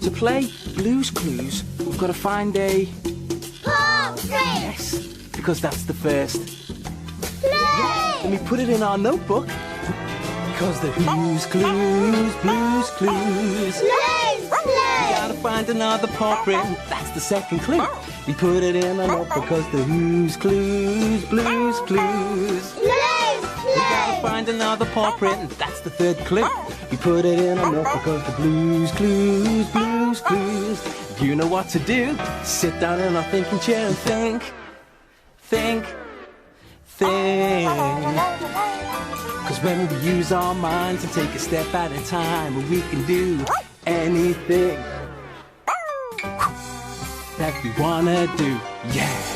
To play Blue's Clues, we've got to find a... Portrait! Yes, because that's the first. Play! Let me put it in our notebook. Because the Who's Clues, Blue's Clues. Blue's Clues! Gotta find another portrait, that's the second clue. We put it in a notebook because the Who's Clues, Blue's Clues. Blue's We gotta Clues! find another portrait, and that's the third clue. We put it in a notebook because the Blue's Clues, Blue's Clues. You know what to do. Sit down in our thinking chair and think. Cause when we use our minds and take a step at a time, we can do anything that we wanna do. Yeah.